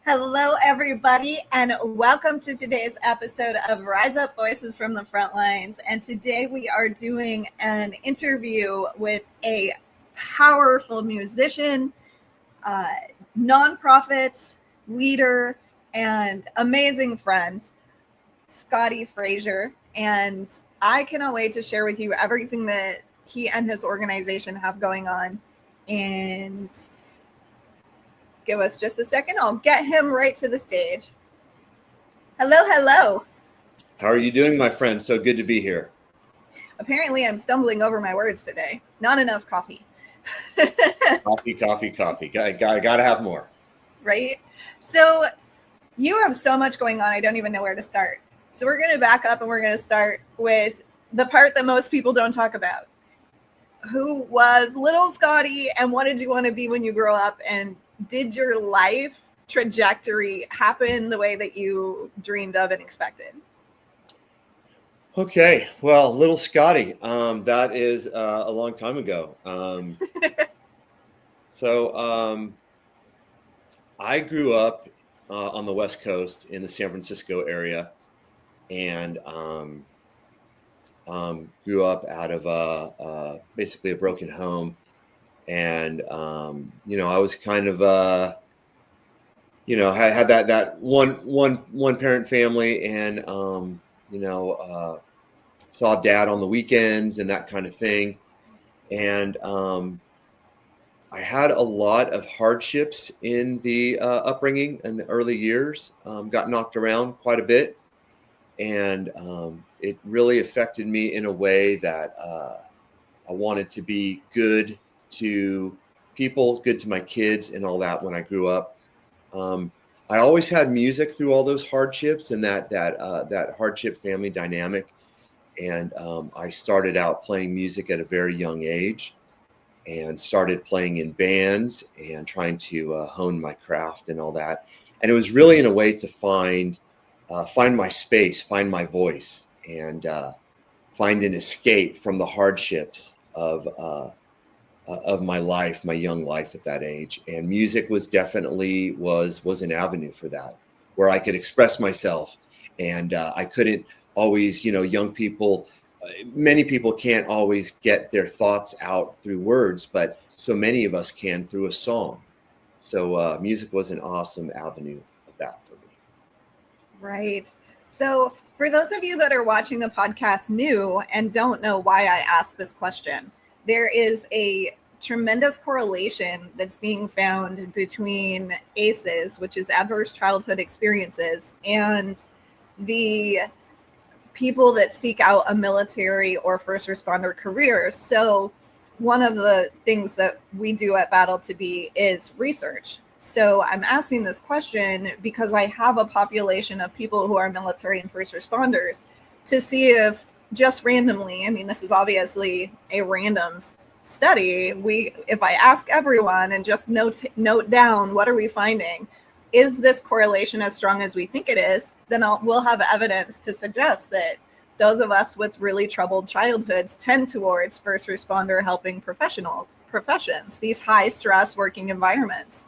Hello, everybody, and welcome to today's episode of Rise Up Voices from the Frontlines. And today we are doing an interview with a powerful musician, nonprofit leader, and amazing friend, Scotti Fraser. And I cannot wait to share with you everything that he and his organization have going on. And give us just a second. I'll get him right to the stage. Hello. How are you doing, my friend? So good to be here. Apparently, I'm stumbling over my words today. Not enough coffee. Coffee. Gotta have more. Right? So you have so much going on. I don't even know where to start. So we're going to back up and we're going to start with the part that most people don't talk about. Who was little Scotti and what did you want to be when you grow up? And did your life trajectory happen the way that you dreamed of and expected? Okay, well, little Scotti, that is a long time ago. I grew up on the West Coast in the San Francisco area, and grew up out of basically a broken home. And, I was kind of, I had that one parent family, and, saw dad on the weekends and that kind of thing. And I had a lot of hardships in the upbringing in the early years, got knocked around quite a bit. And it really affected me in a way that I wanted to be good to people, good to my kids and all that when I grew up. I always had music through all those hardships and that hardship family dynamic. And I started out playing music at a very young age and started playing in bands and trying to hone my craft and all that. And it was really in a way to find my space, find my voice, and find an escape from the hardships of my life, my young life at that age. And music was definitely was an avenue for that, where I could express myself. And I couldn't always, young people, many people can't always get their thoughts out through words, but so many of us can through a song. So music was an awesome avenue of that for me. Right. So for those of you that are watching the podcast new and don't know why I asked this question, there is a tremendous correlation that's being found between ACEs, which is adverse childhood experiences, and the people that seek out a military or first responder career. So one of the things that we do at Battle to Be is research. So I'm asking this question because I have a population of people who are military and first responders to see if just randomly, this is obviously a random study. If I ask everyone and just note down, what are we finding? Is this correlation as strong as we think it is? Then we'll have evidence to suggest that those of us with really troubled childhoods tend towards first responder helping professions, these high stress working environments.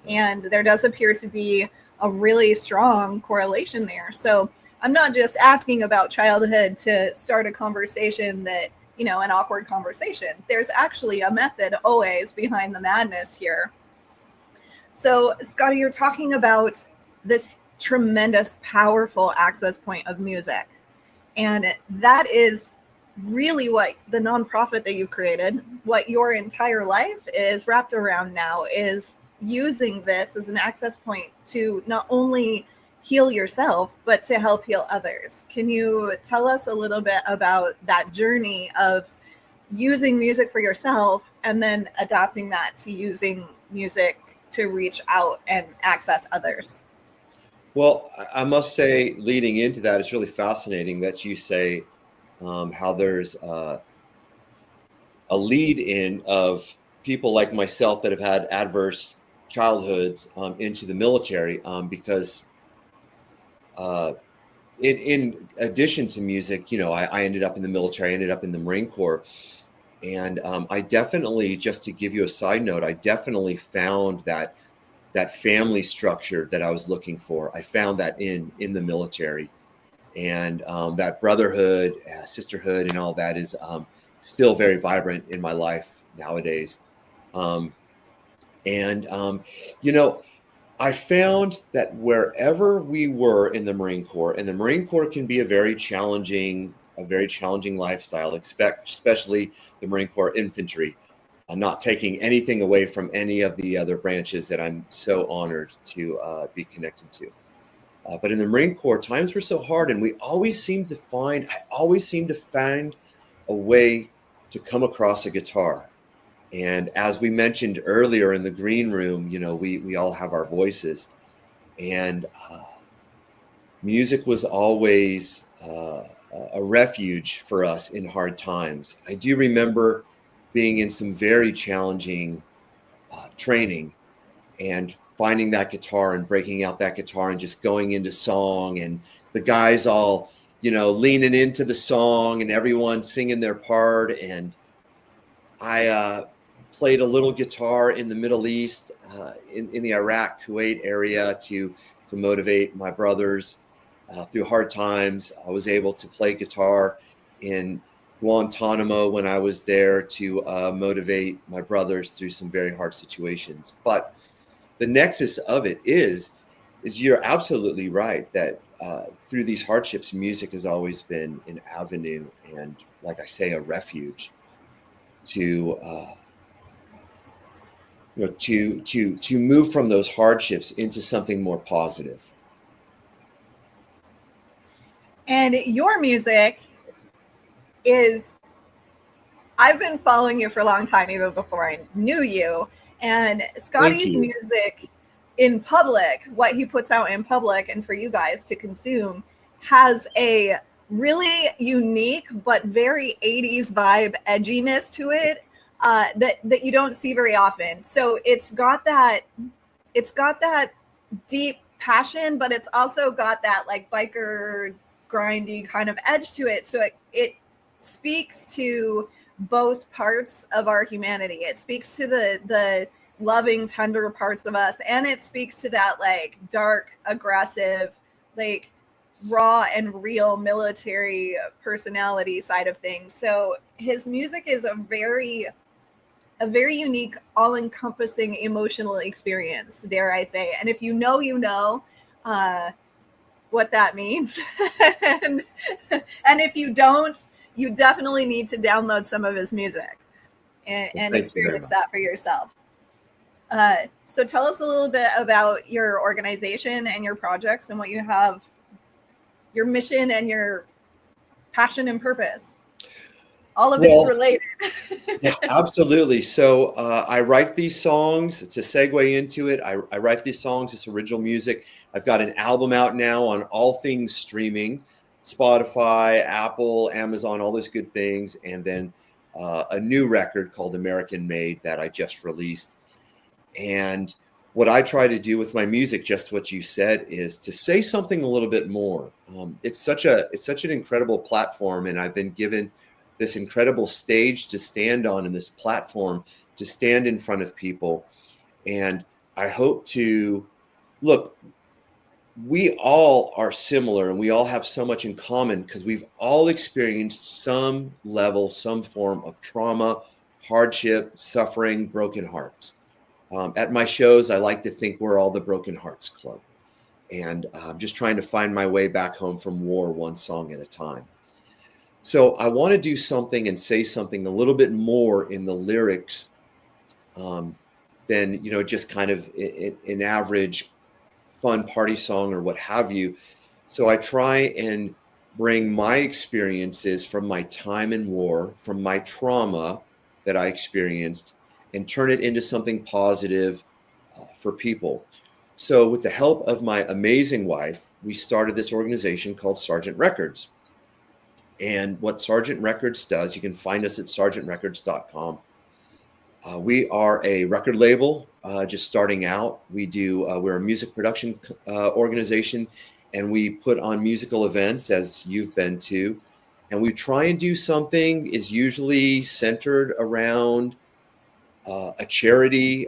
And there does appear to be a really strong correlation there. So I'm not just asking about childhood to start a conversation that, an awkward conversation. There's actually a method always behind the madness here. So, Scotti, you're talking about this tremendous, powerful access point of music. And that is really what the nonprofit that you've created, what your entire life is wrapped around now, is using this as an access point to not only heal yourself, but to help heal others. Can you tell us a little bit about that journey of using music for yourself and then adapting that to using music to reach out and access others? Well, I must say, leading into that, it's really fascinating that you say how there's a lead in of people like myself that have had adverse childhoods into the military, because in addition to music, I ended up in the military, I ended up in the Marine Corps. And I definitely, just to give you a side note, I definitely found that that family structure that I was looking for. I found that in the military, and that brotherhood, sisterhood, and all that is still very vibrant in my life nowadays. Um, and you know, I found that wherever we were in the Marine Corps, and the Marine Corps can be a very challenging lifestyle, especially the Marine Corps infantry. I'm not taking anything away from any of the other branches that I'm so honored to be connected to. But in the Marine Corps, times were so hard, and I always seemed to find a way to come across a guitar. And as we mentioned earlier in the green room, you know, we all have our voices, and music was always a refuge for us in hard times. I do remember being in some very challenging training and finding that guitar and breaking out that guitar and just going into song, and the guys all, you know, leaning into the song and everyone singing their part. And I played a little guitar in the Middle East, in the Iraq, Kuwait area to motivate my brothers through hard times. I was able to play guitar in Guantanamo when I was there to motivate my brothers through some very hard situations. But the nexus of it is you're absolutely right that through these hardships, music has always been an avenue and, like I say, a refuge to to move from those hardships into something more positive. And your music is, I've been following you for a long time, even before I knew you. And Scotti's music in public, what he puts out in public and for you guys to consume, has a really unique but very 80s vibe edginess to it that you don't see very often. So it's got that deep passion, but it's also got that like biker grindy kind of edge to it. So it speaks to both parts of our humanity. It speaks to the loving, tender parts of us, and it speaks to that like dark, aggressive, like raw and real military personality side of things. So his music is a very unique, all-encompassing emotional experience, dare I say. And if you know, you know what that means. and if you don't, you definitely need to download some of his music and experience that for yourself. So tell us a little bit about your organization and your projects and what you have, your mission and your passion and purpose. All of it's related. Yeah, absolutely. So I write these songs to segue into it. I write these songs. It's original music. I've got an album out now on all things streaming, Spotify, Apple, Amazon, all those good things. And then a new record called American Made that I just released. And what I try to do with my music, just what you said, is to say something a little bit more. It's such an incredible platform, and I've been given this incredible stage to stand on, and this platform to stand in front of people. And I hope to look, we all are similar and we all have so much in common because we've all experienced some level, some form of trauma, hardship, suffering, broken hearts. At my shows, I like to think we're all the Broken Hearts Club. And I'm just trying to find my way back home from war, one song at a time. So I want to do something and say something a little bit more in the lyrics than, just kind of an average fun party song or what have you. So I try and bring my experiences from my time in war, from my trauma that I experienced, and turn it into something positive for people. So with the help of my amazing wife, we started this organization called Sergeant Records. And what Sergeant Records does, you can find us at sergeantrecords.com. We are a record label just starting out. We're a music production organization, and we put on musical events, as you've been to. And we try and do something is usually centered around a charity,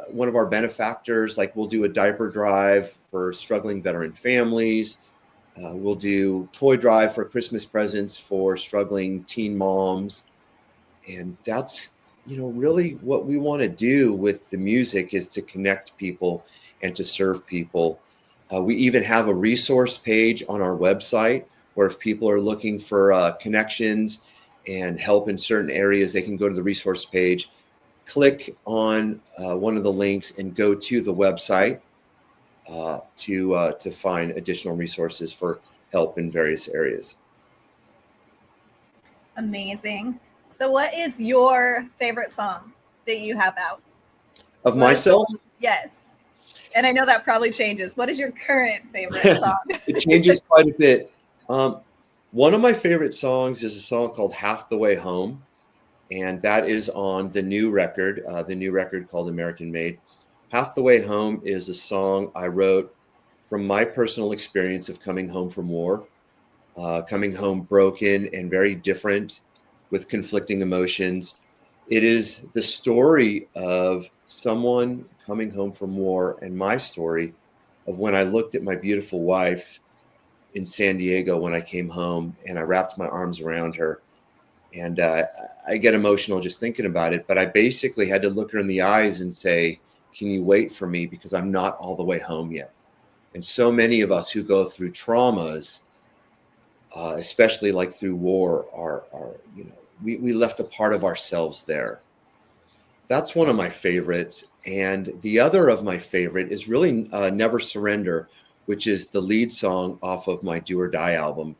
one of our benefactors, like we'll do a diaper drive for struggling veteran families. We'll do toy drive for Christmas presents for struggling teen moms. And that's, really what we want to do with the music is to connect people and to serve people. We even have a resource page on our website where if people are looking for connections and help in certain areas, they can go to the resource page, click on one of the links and go to the website to find additional resources for help in various areas. Amazing. So what is your favorite song that you have out? Of myself? Yes. And I know that probably changes. What is your current favorite song? It changes quite a bit. One of my favorite songs is a song called Half the Way Home. And that is on the new record called American Made. Half the Way Home is a song I wrote from my personal experience of coming home from war, coming home broken and very different with conflicting emotions. It is the story of someone coming home from war and my story of when I looked at my beautiful wife in San Diego when I came home and I wrapped my arms around her. And I get emotional just thinking about it, but I basically had to look her in the eyes and say, can you wait for me? Because I'm not all the way home yet. And so many of us who go through traumas, especially like through war, are we left a part of ourselves there. That's one of my favorites. And the other of my favorite is really Never Surrender, which is the lead song off of my Do or Die album.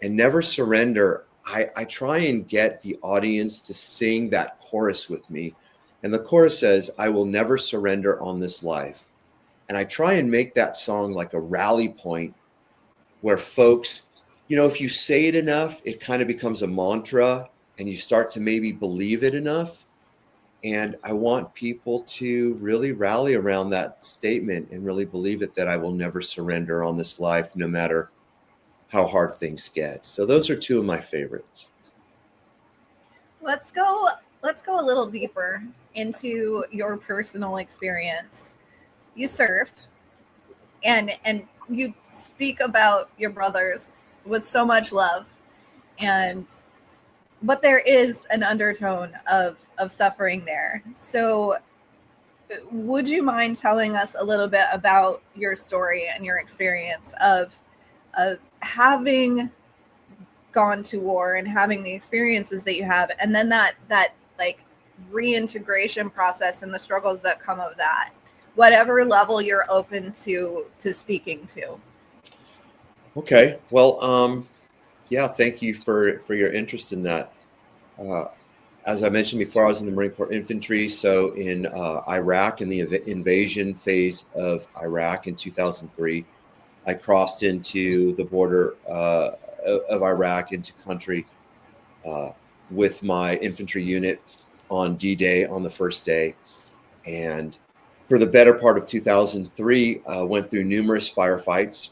And Never Surrender, I try and get the audience to sing that chorus with me. And the chorus says, I will never surrender on this life. And I try and make that song like a rally point where folks, if you say it enough, it kind of becomes a mantra and you start to maybe believe it enough. And I want people to really rally around that statement and really believe it, that I will never surrender on this life, no matter how hard things get. So those are two of my favorites. Let's go a little deeper into your personal experience. You served and you speak about your brothers with so much love, but there is an undertone of suffering there. So would you mind telling us a little bit about your story and your experience of having gone to war and having the experiences that you have, and then that like reintegration process and the struggles that come of that, whatever level you're open to speaking to? Okay. Well, yeah, thank you for your interest in that. As I mentioned before, I was in the Marine Corps Infantry. So in Iraq, in the invasion phase of Iraq in 2003, I crossed into the border of Iraq into country with my infantry unit on D-Day, on the first day. And for the better part of 2003, went through numerous firefights,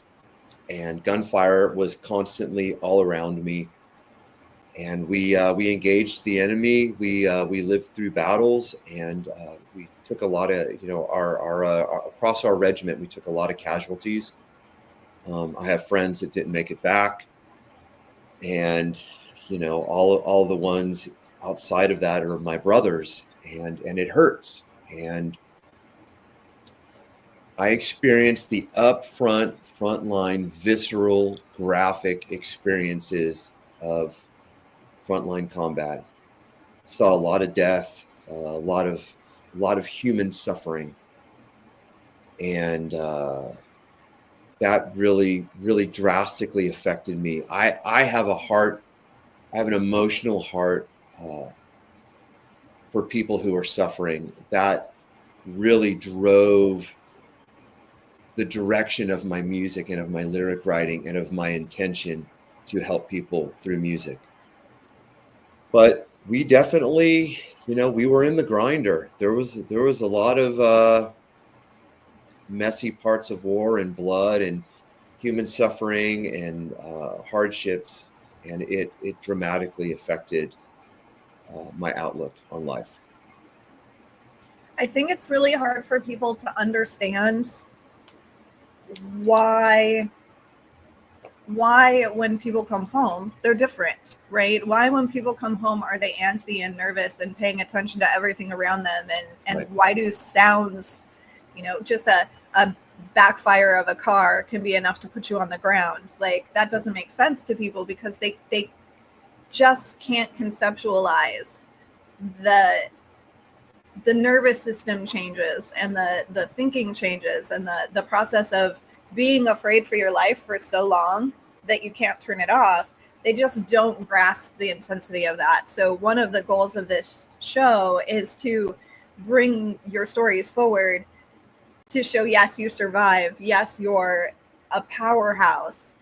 and gunfire was constantly all around me. And we engaged the enemy. We lived through battles, and we took a lot of, across our regiment, we took a lot of casualties. I have friends that didn't make it back, and all the ones outside of that are my brothers, and it hurts. And I experienced the frontline, visceral, graphic experiences of frontline combat. Saw a lot of death, a lot of human suffering, and that really, really drastically affected me. I have an emotional heart for people who are suffering. That really drove the direction of my music and of my lyric writing and of my intention to help people through music. But we definitely, we were in the grinder. There was a lot of messy parts of war and blood and human suffering and hardships, and it dramatically affected my outlook on life. I think it's really hard for people to understand why when people come home they're different, right? Why when people come home are they antsy and nervous and paying attention to everything around them, and Right. why do sounds, just a backfire of a car can be enough to put you on the ground? Like, that doesn't make sense to people because they just can't conceptualize the nervous system changes and the thinking changes and the process of being afraid for your life for so long that you can't turn it off. They just don't grasp the intensity of that. So one of the goals of this show is to bring your stories forward to show, yes, you survive. Yes, you're a powerhouse,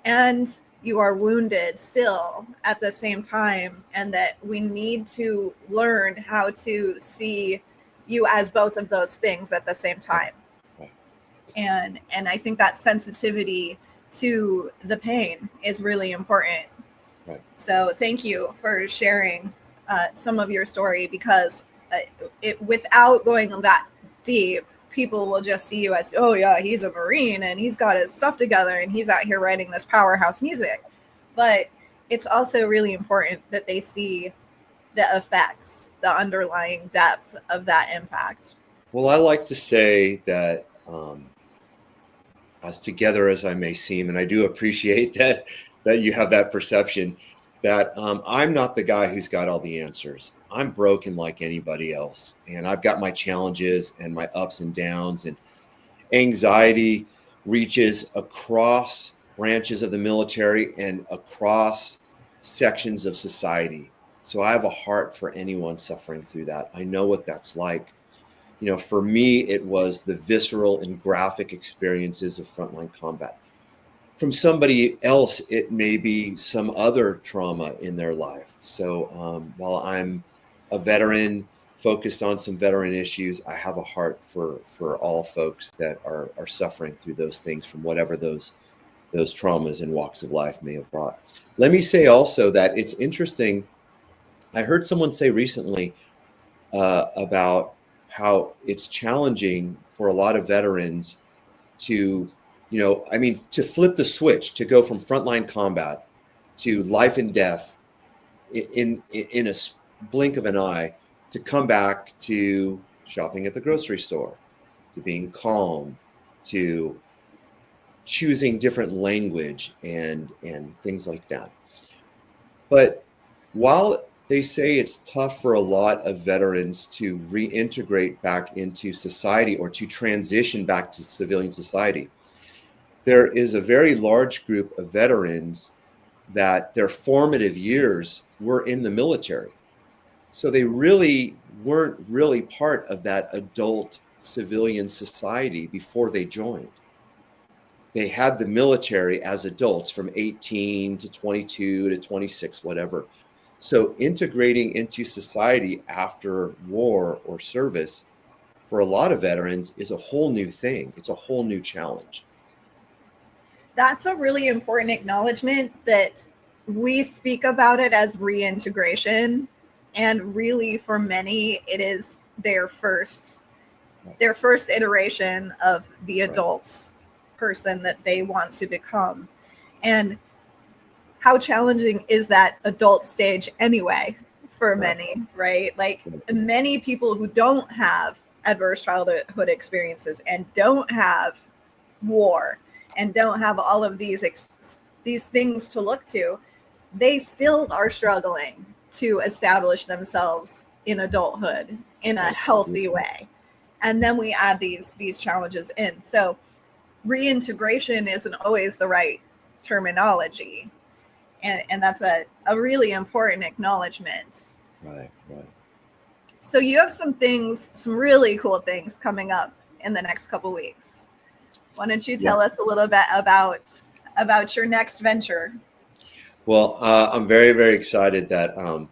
and you are wounded still at the same time, and that we need to learn how to see you as both of those things at the same time. And I think that sensitivity to the pain is really important. Right. So thank you for sharing some of your story, because without going that deep, people will just see you as, oh yeah, he's a Marine and he's got his stuff together and he's out here writing this powerhouse music. But it's also really important that they see the effects, the underlying depth of that impact. Well, I like to say that as together as I may seem, and I do appreciate that you have that perception, that I'm not the guy who's got all the answers. I'm broken like anybody else, and I've got my challenges and my ups and downs, and anxiety reaches across branches of the military and across sections of society. So I have a heart for anyone suffering through that. I know what that's like. For me, it was the visceral and graphic experiences of frontline combat. From somebody else, it may be some other trauma in their life. So while I'm a veteran focused on some veteran issues, I have a heart for all folks that are suffering through those things, from whatever those traumas and walks of life may have brought. Let me say also that it's interesting. I heard someone say recently about how it's challenging for a lot of veterans to, to flip the switch, to go from frontline combat to life and death in a blink of an eye, to come back to shopping at the grocery store, to being calm, to choosing different language and things like that. But while they say it's tough for a lot of veterans to reintegrate back into society or to transition back to civilian society, there is a very large group of veterans that their formative years were in the military. So they really weren't really part of that adult civilian society before they joined. They had the military as adults from 18 to 22 to 26, whatever. So integrating into society after war or service for a lot of veterans is a whole new thing. It's a whole new challenge. That's a really important acknowledgement, that we speak about it as reintegration, and really for many it is their first iteration of the adult person that they want to become. And how challenging is that adult stage anyway for many, right? Like, many people who don't have adverse childhood experiences and don't have war and don't have all of these things to look to, they still are struggling to establish themselves in adulthood in a healthy way. And then we add these challenges in. So reintegration isn't always the right terminology. And that's a really important acknowledgement. Right. So you have some really cool things coming up in the next couple weeks. Why don't you tell us a little bit about your next venture? Well, I'm very, very excited that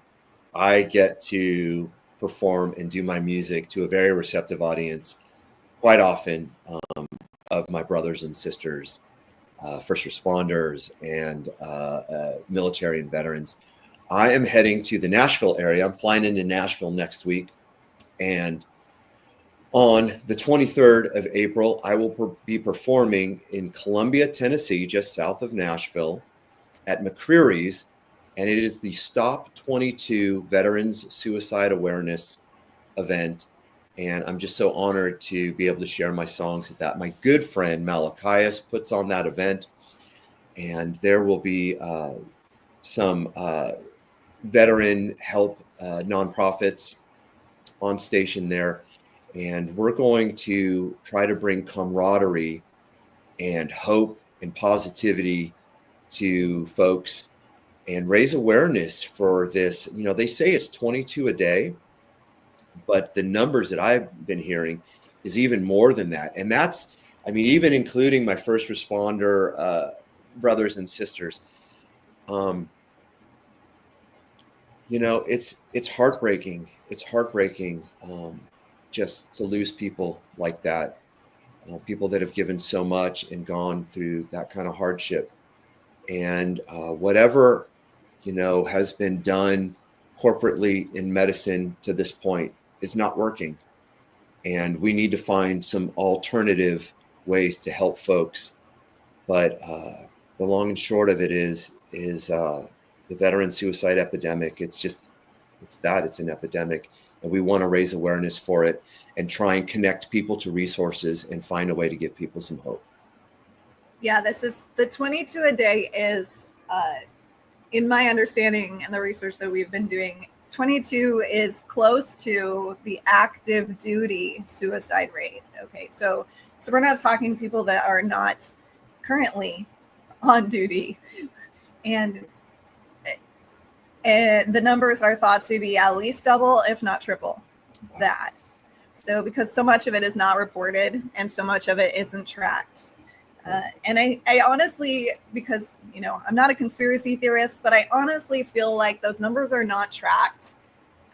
I get to perform and do my music to a very receptive audience quite often, of my brothers and sisters, first responders, and military and veterans. I am heading to the Nashville area. I'm flying into Nashville next week, and On the 23rd of April, I will be performing in Columbia, Tennessee, just south of Nashville, at McCreary's, and it is the Stop 22 Veterans Suicide Awareness event. And I'm just so honored to be able to share my songs at that. My good friend Malachias puts on that event, and there will be some veteran help nonprofits on station there. And we're going to try to bring camaraderie and hope and positivity to folks and raise awareness for this. You know, they say it's 22 a day, but the numbers that I've been hearing is even more than that. And that's, I mean, even including my first responder brothers and sisters. You know, it's heartbreaking. It's heartbreaking just to lose people like that, people that have given so much and gone through that kind of hardship. And whatever, you know, has been done corporately in medicine to this point is not working. And we need to find some alternative ways to help folks. But the long and short of it is the veteran suicide epidemic. It's an epidemic. And we want to raise awareness for it and try and connect people to resources and find a way to give people some hope. Yeah, this is the 22 a day is, in my understanding and the research that we've been doing, 22 is close to the active duty suicide rate. Okay, so we're not talking people that are not currently on duty, and the numbers are thought to be at least double, if not triple that. So because so much of it is not reported and so much of it isn't tracked. And I honestly, because, you know, I'm not a conspiracy theorist, but I honestly feel like those numbers are not tracked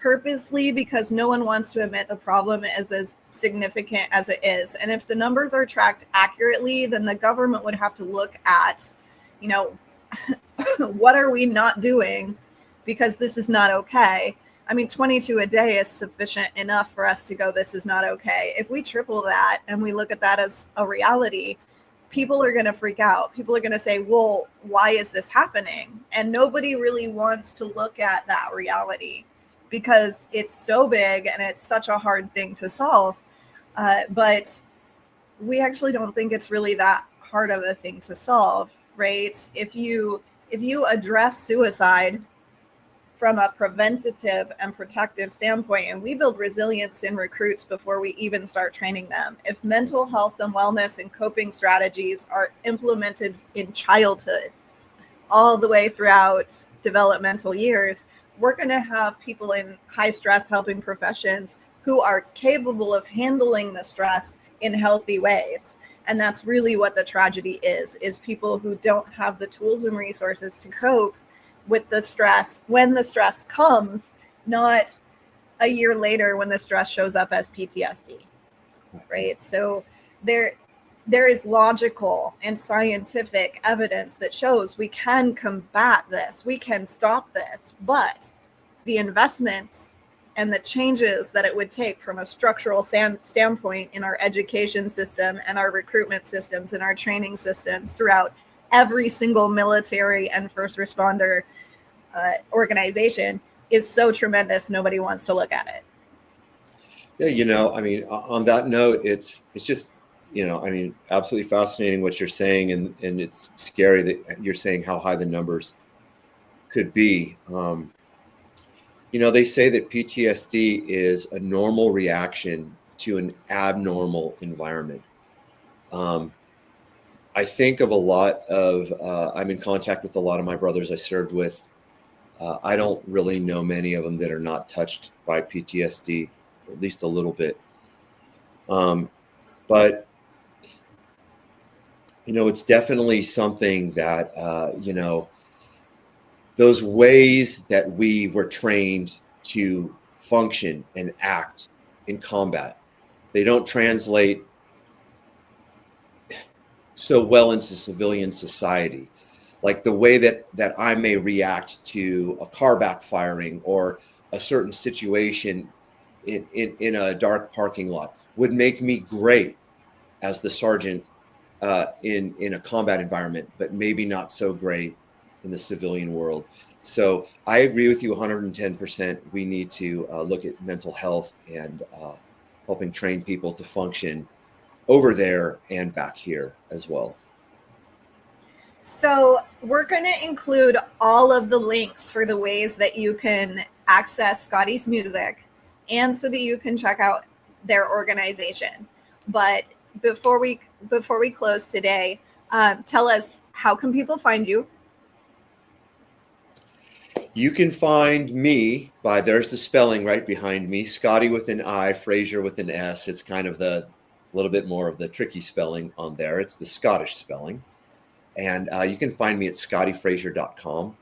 purposely because no one wants to admit the problem is as significant as it is. And if the numbers are tracked accurately, then the government would have to look at, you know, what are we not doing? Because this is not okay. I mean, 22 a day is sufficient enough for us to go, this is not okay. If we triple that and we look at that as a reality, people are going to freak out. People are going to say, well, why is this happening? And nobody really wants to look at that reality because it's so big and it's such a hard thing to solve. But we actually don't think it's really that hard of a thing to solve, right? If you address suicide from a preventative and protective standpoint, and we build resilience in recruits before we even start training them. If mental health and wellness and coping strategies are implemented in childhood, all the way throughout developmental years, we're going to have people in high stress helping professions who are capable of handling the stress in healthy ways. And that's really what the tragedy is people who don't have the tools and resources to cope with the stress when the stress comes, not a year later when the stress shows up as PTSD, right? So there is logical and scientific evidence that shows we can combat this, we can stop this, but the investments and the changes that it would take from a structural standpoint in our education system and our recruitment systems and our training systems throughout every single military and first responder organization is so tremendous. Nobody wants to look at it. Yeah, you know, I mean, on that note, it's just, you know, I mean, absolutely fascinating what you're saying, and it's scary that you're saying how high the numbers could be. You know, they say that PTSD is a normal reaction to an abnormal environment. I think of a lot of, I'm in contact with a lot of my brothers I served with. I don't really know many of them that are not touched by PTSD, at least a little bit. But, you know, it's definitely something that, you know, those ways that we were trained to function and act in combat, they don't translate so well into civilian society. Like the way that I may react to a car backfiring or a certain situation in a dark parking lot, would make me great as the sergeant in a combat environment, but maybe not so great in the civilian world. So I agree with you 110%. We need to look at mental health and helping train people to function over there and back here as well. So we're going to include all of the links for the ways that you can access Scotti's music and so that you can check out their organization. But before we close today, tell us, how can people find you? You can find me by, there's the spelling right behind me, Scotti with an I, Fraser with an S. It's kind of the little bit more of the tricky spelling on there. It's the Scottish spelling. And you can find me at scottifraser.com.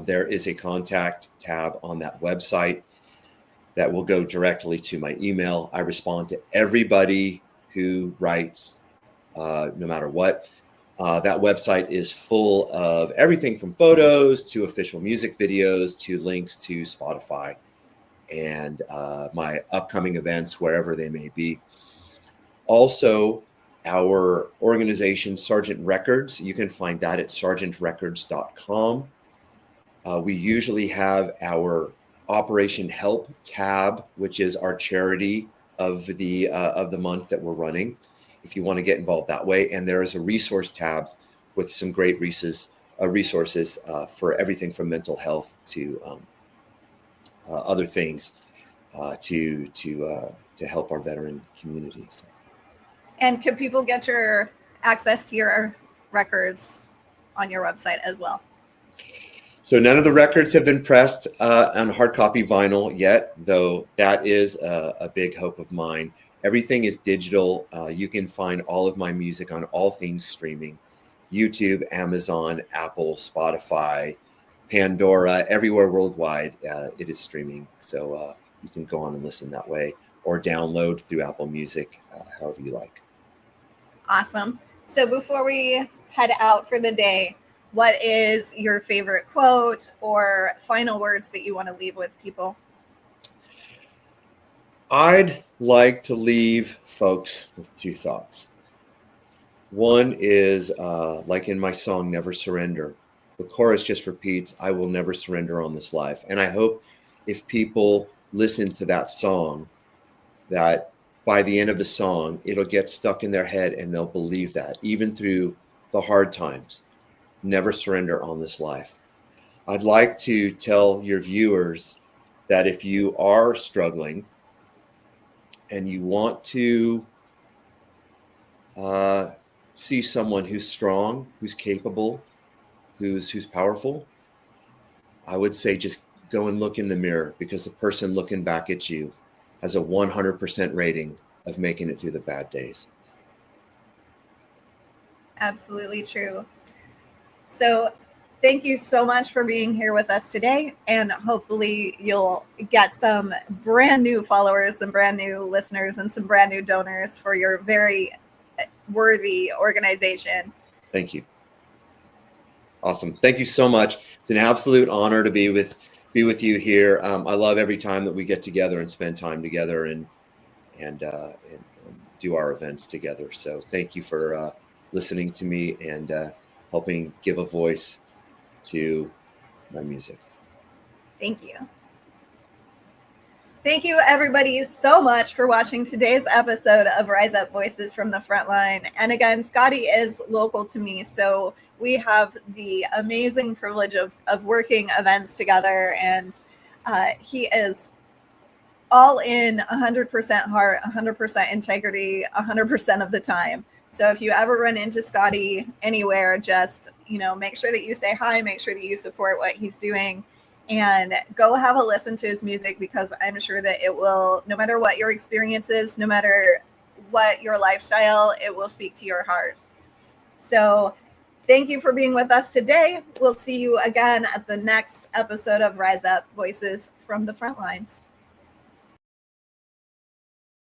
There is a contact tab on that website that will go directly to my email. I respond to everybody who writes, no matter what. That website is full of everything from photos to official music videos to links to Spotify and my upcoming events, wherever they may be. Also, our organization, Sergeant Records, you can find that at sergeantrecords.com. We usually have our Operation Help tab, which is our charity of the month that we're running, if you want to get involved that way. And there is a resource tab with some great resources for everything from mental health to other things to help our veteran community. So. And can people get your access to your records on your website as well? So none of the records have been pressed on hard copy vinyl yet, though that is a big hope of mine. Everything is digital. You can find all of my music on all things streaming: YouTube, Amazon, Apple, Spotify, Pandora, everywhere worldwide. It is streaming. So you can go on and listen that way or download through Apple Music, however you like. Awesome. So before we head out for the day, what is your favorite quote or final words that you want to leave with people? I'd like to leave folks with two thoughts. One is like in my song, Never Surrender. The chorus just repeats, I will never surrender on this life. And I hope if people listen to that song, that by the end of the song, it'll get stuck in their head and they'll believe that, even through the hard times. Never surrender on this life. I'd like to tell your viewers that if you are struggling and you want to see someone who's strong, who's capable, who's powerful, I would say just go and look in the mirror, because the person looking back at you has a 100% rating of making it through the bad days. Absolutely true. So thank you so much for being here with us today. And hopefully you'll get some brand new followers, some brand new listeners, and some brand new donors for your very worthy organization. Thank you. Awesome. Thank you so much. It's an absolute honor to be with you here. I love every time that we get together and spend time together and do our events together. So thank you for listening to me and helping give a voice to my music. Thank you. Thank you, everybody, so much for watching today's episode of Rise Up Voices from the Frontline. And again, Scotti is local to me, so we have the amazing privilege of working events together, and he is all in, 100% heart, 100% integrity, 100% of the time. So if you ever run into Scotti anywhere, just, make sure that you say hi, make sure that you support what he's doing, and go have a listen to his music, because I'm sure that it will, no matter what your experience is, no matter what your lifestyle, it will speak to your heart. So thank you for being with us today. We'll see you again at the next episode of Rise Up Voices from the Frontlines.